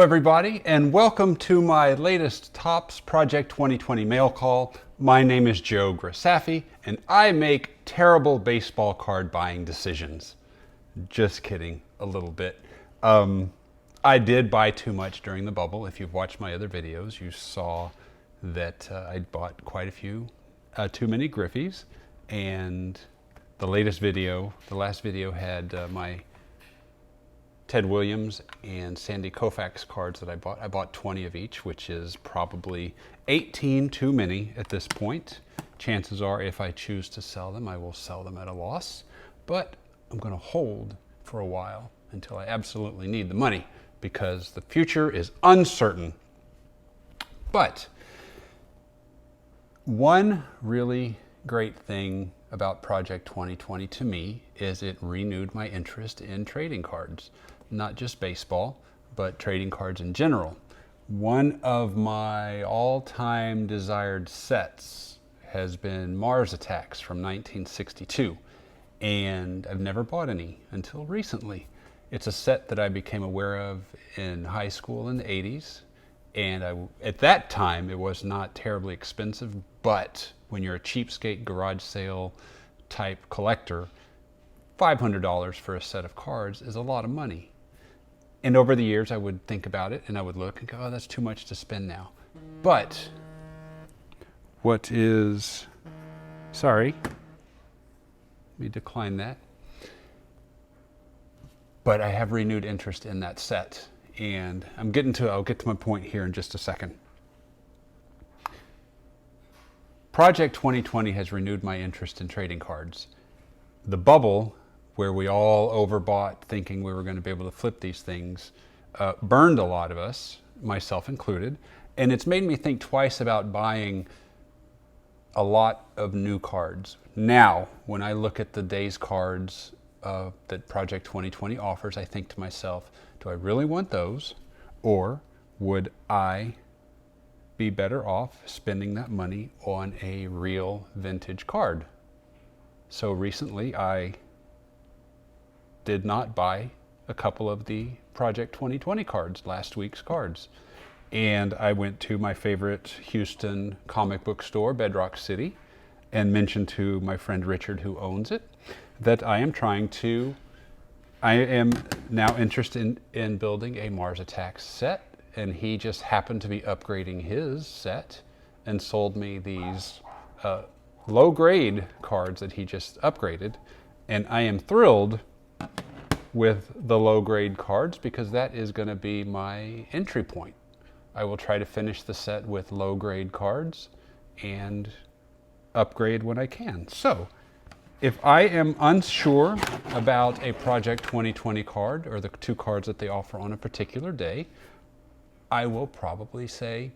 everybody, and welcome to my latest Topps Project 2020 mail call. My name is Joe Grisafi, and I make terrible baseball card buying decisions. Just kidding, a little bit. I did buy too much during the bubble. If you've watched my other videos, you saw that I bought quite a few, too many Griffies, and the last video had my Ted Williams and Sandy Koufax cards that I bought. I bought 20 of each, which is probably 18 too many at this point. Chances are if I choose to sell them, I will sell them at a loss. But I'm going to hold for a while until I absolutely need the money because the future is uncertain. But one really great thing about Project 2020 to me is it renewed my interest in trading cards. Not just baseball, but trading cards in general. One of my all-time desired sets has been Mars Attacks from 1962, and I've never bought any until recently. It's a set that I became aware of in high school in the 80s, and at that time it was not terribly expensive, but when you're a cheapskate garage sale type collector, $500 for a set of cards is a lot of money. And over the years, I would think about it and I would look and go, oh, that's too much to spend now. But sorry, let me decline that. But I have renewed interest in that set. And I'll get to my point here in just a second. Project 2020 has renewed my interest in trading cards. The bubble, where we all overbought thinking we were going to be able to flip these things, burned a lot of us, myself included, and it's made me think twice about buying a lot of new cards. Now, when I look at the day's cards that Project 2020 offers, I think to myself, do I really want those, or would I be better off spending that money on a real vintage card? So recently I did not buy a couple of the Project 2020 cards, last week's cards. And I went to my favorite Houston comic book store, Bedrock City, and mentioned to my friend Richard, who owns it, that I am now interested in building a Mars Attacks set. And he just happened to be upgrading his set and sold me these low-grade cards that he just upgraded. And I am thrilled with the low-grade cards because that is going to be my entry point. I will try to finish the set with low-grade cards and upgrade when I can. So if I am unsure about a Project 2020 card or the two cards that they offer on a particular day, I will probably say,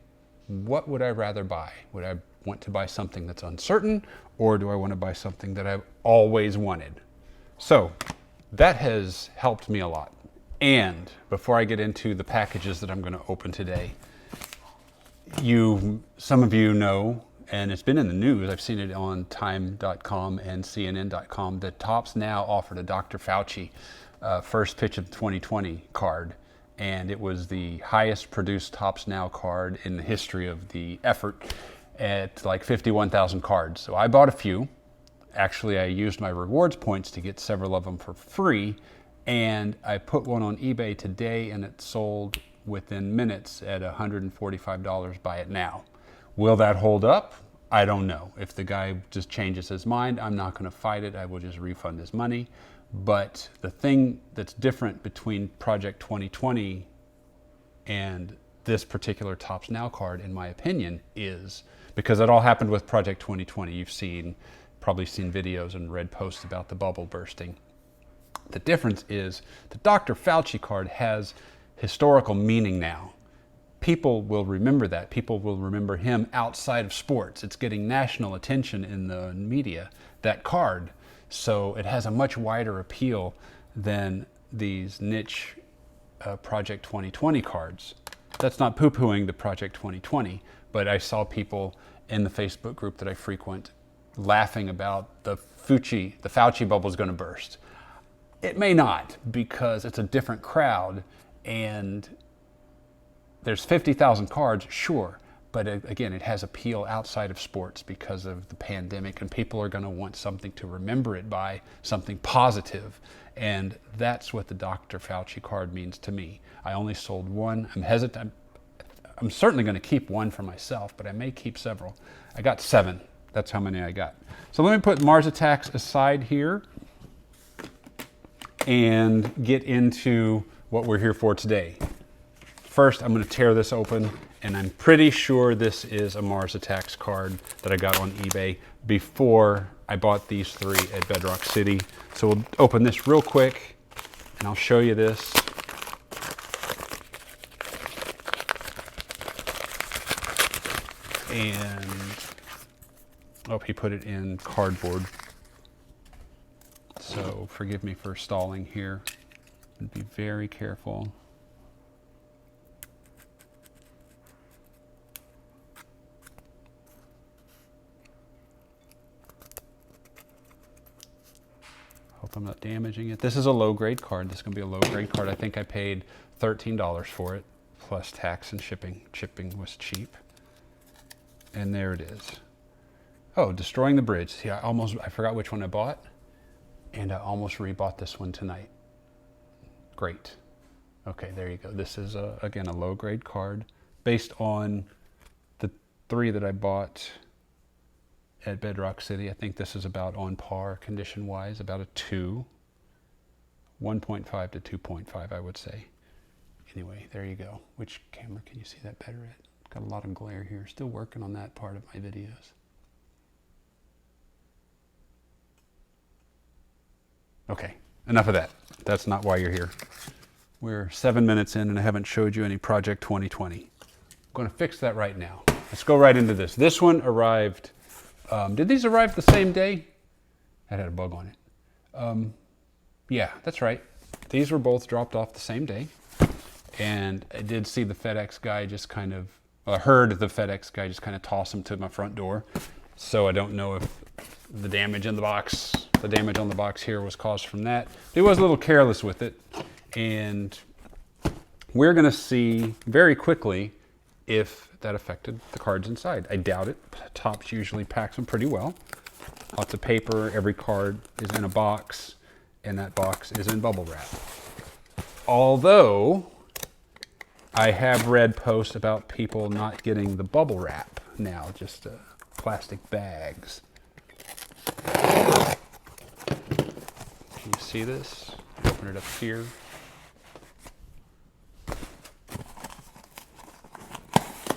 what would I rather buy? Would I want to buy something that's uncertain, or do I want to buy something that I've always wanted? So that has helped me a lot. And before I get into the packages that I'm going to open today, some of you know, and it's been in the news, I've seen it on Time.com and CNN.com, that Topps now offered a Dr. Fauci first pitch of the 2020 card. And it was the highest produced Topps Now card in the history of the effort at like 51,000 cards. So I bought a few. Actually, I used my rewards points to get several of them for free. And I put one on eBay today and it sold within minutes at $145. Buy it now. Will that hold up? I don't know. If the guy just changes his mind, I'm not going to fight it. I will just refund his money. But the thing that's different between Project 2020 and this particular Topps Now card, in my opinion, is because it all happened with Project 2020. You've probably seen videos and read posts about the bubble bursting. The difference is the Dr. Fauci card has historical meaning now. People will remember that. People will remember him outside of sports. It's getting national attention in the media, that card. So it has a much wider appeal than these niche Project 2020 cards. That's not poo-pooing the Project 2020, but I saw people in the Facebook group that I frequent laughing about the Fauci bubble is going to burst. It may not, because it's a different crowd, and there's 50,000 cards, sure. But again, it has appeal outside of sports because of the pandemic, and people are going to want something to remember it by, something positive. And that's what the Dr. Fauci card means to me. I only sold one. I'm hesitant. I'm certainly going to keep one for myself, but I may keep several. I got 7. That's how many I got. So let me put Mars Attacks aside here and get into what we're here for today. First, I'm going to tear this open, and I'm pretty sure this is a Mars Attacks card that I got on eBay before I bought these 3 at Bedrock City. So we'll open this real quick, and I'll show you this. And, oh, he put it in cardboard. So forgive me for stalling here. Be very careful. Hope I'm not damaging it. This is a low grade card. This is going to be a low grade card. I think I paid $13 for it, plus tax and shipping. Shipping was cheap. And there it is. Oh, Destroying the Bridge. See, I forgot which one I bought, and I almost rebought this one tonight. Great. Okay, there you go. This is, again, a low grade card based on the 3 that I bought at Bedrock City. I think this is about on par condition-wise, about a 2. 1.5 to 2.5, I would say. Anyway, there you go. Which camera can you see that better at? Got a lot of glare here. Still working on that part of my videos. Okay, enough of that. That's not why you're here. We're 7 minutes in and I haven't showed you any Project 2020. I'm going to fix that right now. Let's go right into this. This one arrived, did these arrive the same day? That had a bug on it. Yeah, that's right. These were both dropped off the same day. And I did see the FedEx guy just kind of, I heard the FedEx guy just kind of toss them to my front door. So I don't know if the damage in the box, the damage on the box here was caused from that. He was a little careless with it. And we're going to see very quickly if that affected the cards inside. I doubt it. Topps usually packs them pretty well. Lots of paper. Every card is in a box, and that box is in bubble wrap. Although I have read posts about people not getting the bubble wrap now, just plastic bags. Can you see this? Open it up here.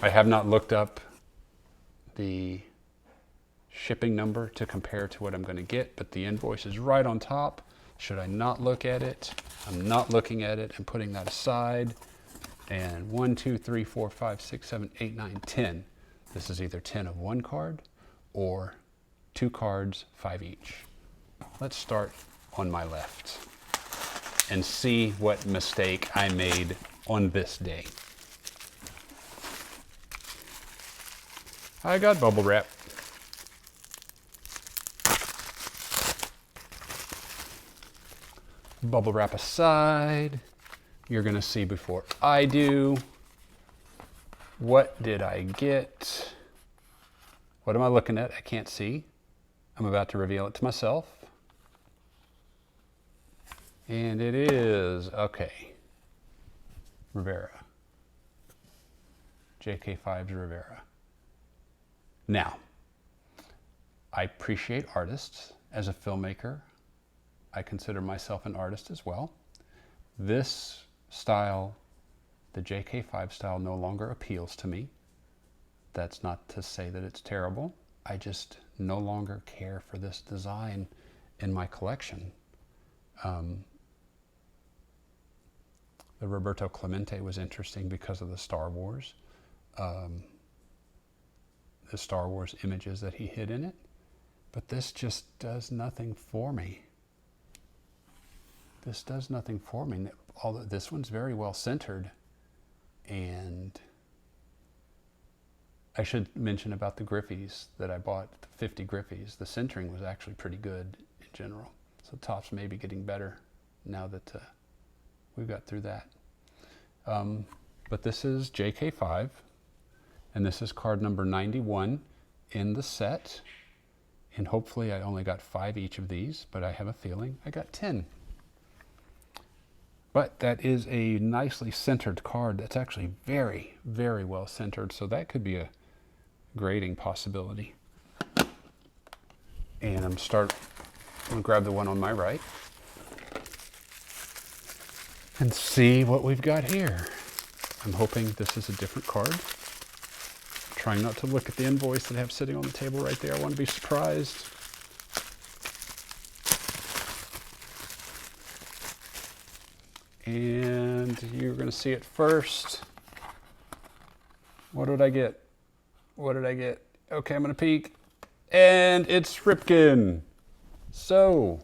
I have not looked up the shipping number to compare to what I'm going to get, but the invoice is right on top. Should I not look at it? I'm not looking at it and putting that aside. And 1, 2, 3, 4, 5, 6, 7, 8, 9, 10. This is either 10 of one card or 2 cards, 5 each. Let's start on my left and see what mistake I made on this day. I got bubble wrap. Bubble wrap aside. You're going to see before I do. What did I get? What am I looking at? I can't see. I'm about to reveal it to myself. And it is, okay, Rivera. JK5's Rivera. Now, I appreciate artists. As a filmmaker, I consider myself an artist as well. This style, the JK5 style, no longer appeals to me. That's not to say that it's terrible. I just no longer care for this design in my collection. The Roberto Clemente was interesting because of the Star Wars. The Star Wars images that he hid in it. But this just does nothing for me. This does nothing for me. Although this one's very well centered. And I should mention about the Griffies that I bought, the 50 Griffies. The centering was actually pretty good in general. So Topps may be getting better now that we've got through that. but this is JK5, and this is card number 91 in the set. And hopefully I only got 5 each of these, but I have a feeling I got 10. But that is a nicely centered card. That's actually very, very well centered. So that could be a grading possibility. And I'm gonna grab the one on my right and see what we've got here. I'm hoping this is a different card. I'm trying not to look at the invoice that I have sitting on the table right there. I want to be surprised. And you're going to see it first. What did I get? What did I get? Okay, I'm going to peek. And it's Ripken. So,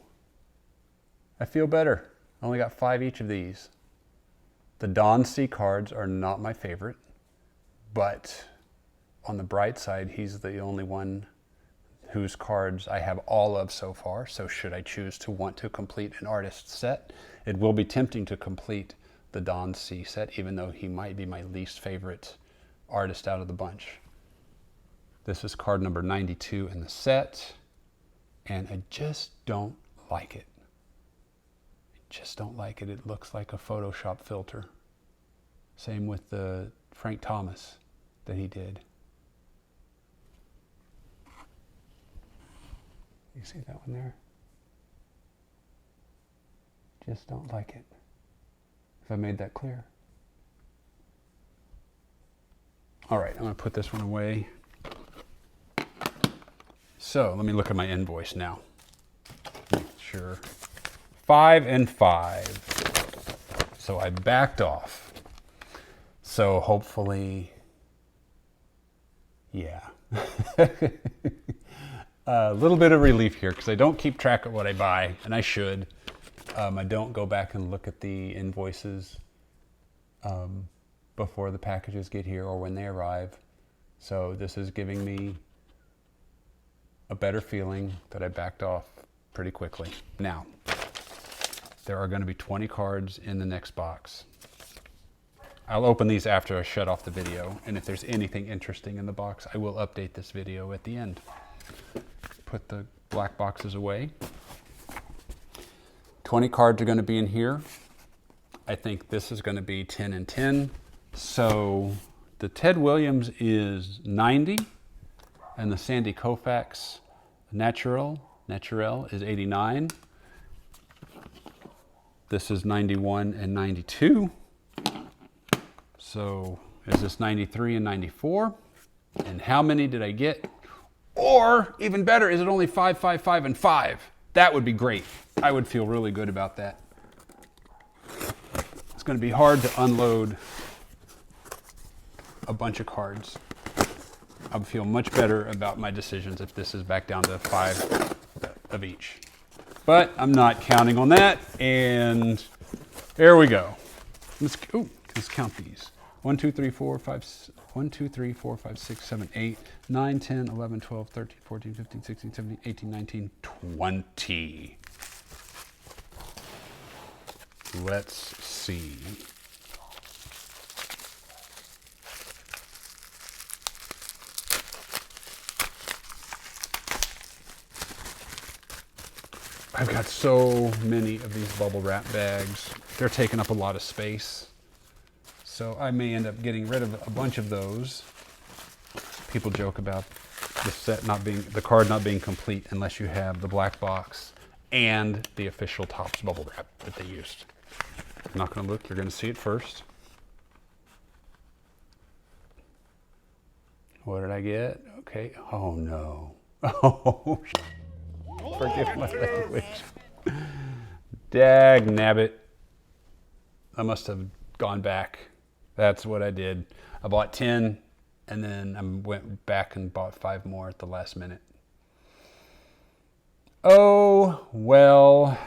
I feel better. I only got 5 each of these. The Don C cards are not my favorite, but on the bright side, he's the only one whose cards I have all of so far. So should I choose to want to complete an artist set, it will be tempting to complete the Don C set, even though he might be my least favorite artist out of the bunch. This is card number 92 in the set, and I just don't like it. I just don't like it. It looks like a Photoshop filter. Same with the Frank Thomas that he did. You see that one there? Just don't like it. If I made that clear. All right, I'm going to put this one away. So let me look at my invoice now. Make sure. 5 and 5. So I backed off. So hopefully, yeah. A little bit of relief here because I don't keep track of what I buy, and I should. I don't go back and look at the invoices before the packages get here or when they arrive. So this is giving me a better feeling that I backed off pretty quickly. Now, there are going to be 20 cards in the next box. I'll open these after I shut off the video, and if there's anything interesting in the box, I will update this video at the end. Put the black boxes away. 20 cards are going to be in here. I think this is going to be 10 and 10. So the Ted Williams is 90, and the Sandy Koufax Naturel is 89. This is 91 and 92. So is this 93 and 94? And how many did I get? Or even better, is it only 5, 5, 5, and 5? That would be great. I would feel really good about that. It's going to be hard to unload a bunch of cards. I would feel much better about my decisions if this is back down to 5 of each. But I'm not counting on that, and there we go. Let's count these. 1, 2, 3, 4, 5, 1, 2, 3, 4, 5, 6, 7, 8, 9, 10, 11, 12, 13, 14, 15, 16, 17, 18, 19, 20. Let's see. I've got so many of these bubble wrap bags. They're taking up a lot of space. So I may end up getting rid of a bunch of those. People joke about the set not being, the card not being complete unless you have the black box and the official Topps bubble wrap that they used. I'm not going to look, you're going to see it first. What did I get? Okay, oh no. Oh, forgive my language. Dag nabbit. I must have gone back. That's what I did. I bought 10 and then I went back and bought 5 more at the last minute. Oh, well.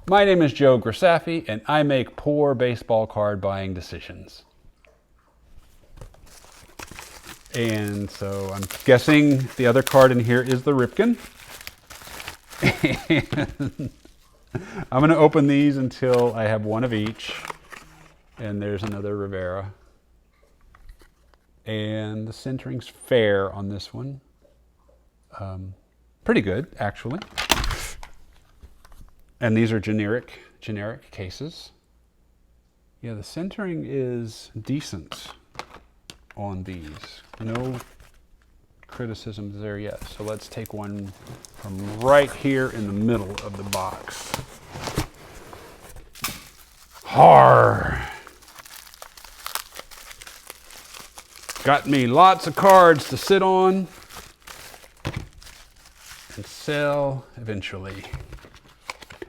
My name is Joe Grisafi and I make poor baseball card buying decisions. And so I'm guessing the other card in here is the Ripken. And I'm going to open these until I have one of each. And there's another Rivera. And the centering's fair on this one. Pretty good, actually. And these are generic cases. Yeah, the centering is decent on these. No criticisms there yet. So let's take one from right here in the middle of the box. Har! Got me lots of cards to sit on and sell eventually.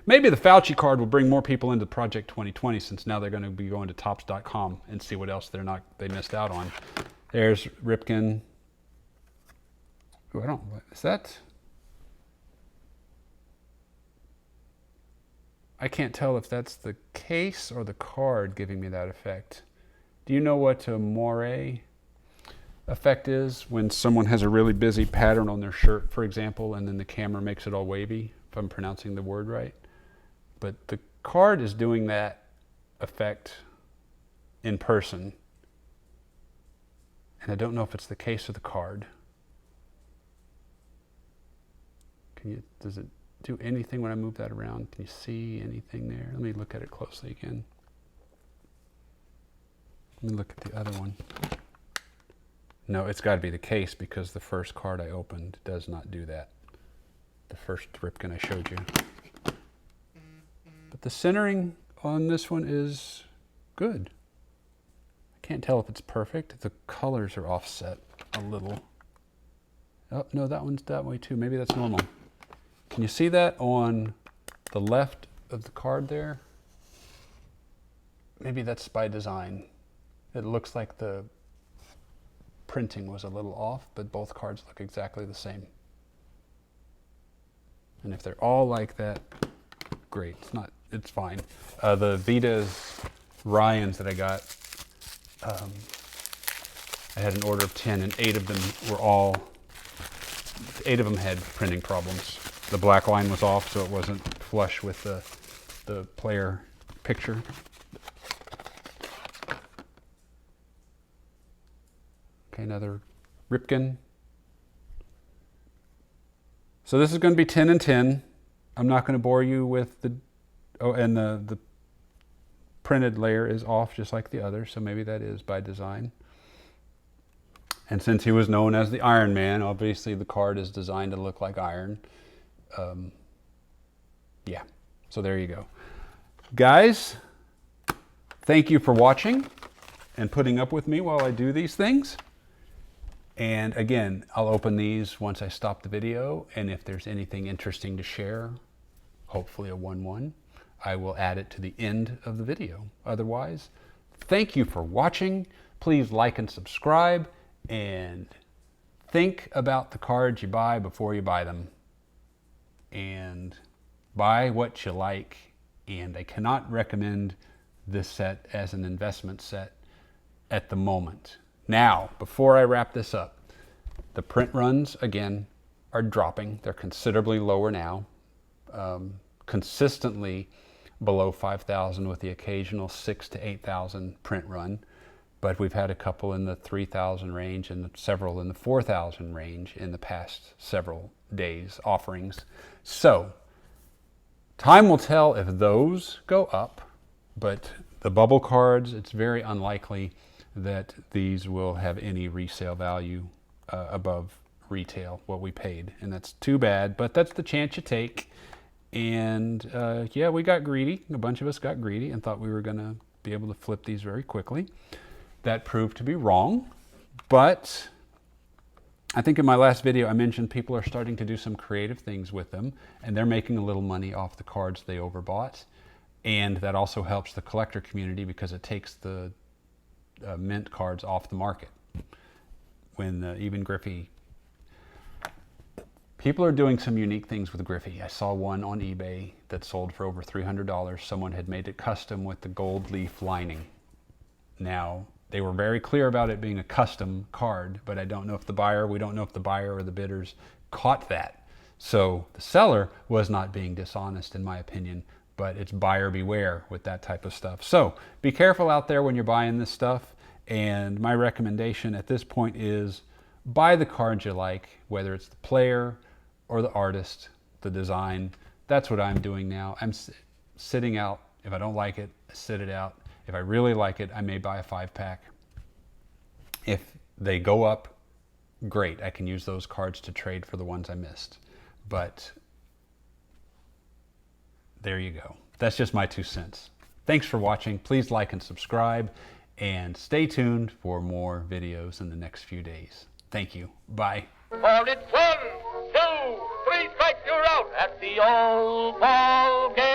Maybe the Fauci card will bring more people into Project 2020, since now they're going to be going to Topps.com and see what else they missed out on. There's Ripken. Ooh, is that? I can't tell if that's the case or the card giving me that effect. Do you know what a moire effect is? When someone has a really busy pattern on their shirt, for example, and then the camera makes it all wavy, if I'm pronouncing the word right. But the card is doing that effect in person. And I don't know if it's the case of the card. Does it do anything when I move that around? Can you see anything there? Let me look at it closely again. Let me look at the other one. No, it's got to be the case, because the first card I opened does not do that. The first Ripken I showed you. But the centering on this one is good. I can't tell if it's perfect. The colors are offset a little. Oh, no, that one's that way too. Maybe that's normal. Can you see that on the left of the card there? Maybe that's by design. It looks like the printing was a little off, but both cards look exactly the same. And if they're all like that, great. It's fine. The Vitas Ryans that I got, I had an order of 10, and 8 of them had printing problems. The black line was off, so it wasn't flush with the player picture. Okay, another Ripken. So this is going to be 10 and 10. I'm not going to bore you with the printed layer is off just like the other, so maybe that is by design. And since he was known as the Iron Man, obviously the card is designed to look like iron. Yeah, so there you go. Guys, thank you for watching and putting up with me while I do these things. And again, I'll open these once I stop the video, and if there's anything interesting to share, hopefully a 1-1, I will add it to the end of the video. Otherwise, thank you for watching. Please like and subscribe, and think about the cards you buy before you buy them. And buy what you like. And I cannot recommend this set as an investment set at the moment. Now, before I wrap this up, the print runs, again, are dropping. They're considerably lower now, consistently below 5,000 with the occasional 6,000 to 8,000 print run. But we've had a couple in the 3,000 range and several in the 4,000 range in the past several days offerings. So, time will tell if those go up, but the bubble cards, it's very unlikely that these will have any resale value above retail, what we paid. And that's too bad, but that's the chance you take. And yeah, we got greedy. A bunch of us got greedy and thought we were gonna be able to flip these very quickly. That proved to be wrong, but I think in my last video I mentioned people are starting to do some creative things with them, and they're making a little money off the cards they overbought. And that also helps the collector community because it takes the mint cards off the market. When even Griffey, people are doing some unique things with Griffey. I saw one on eBay that sold for over $300. Someone had made it custom with the gold leaf lining. Now, they were very clear about it being a custom card, but we don't know if the buyer or the bidders caught that. So the seller was not being dishonest, in my opinion, but it's buyer beware with that type of stuff. So be careful out there when you're buying this stuff. And my recommendation at this point is buy the cards you like, whether it's the player or the artist, the design. That's what I'm doing now. I'm sitting out. If I don't like it, I sit it out. If I really like it, I may buy a 5-pack. If they go up, great. I can use those cards to trade for the ones I missed. But there you go. That's just my 2 cents. Thanks for watching. Please like and subscribe, and stay tuned for more videos in the next few days. Thank you. Bye. For it's 1, 2, 3 strikes, you're out at the old ball game.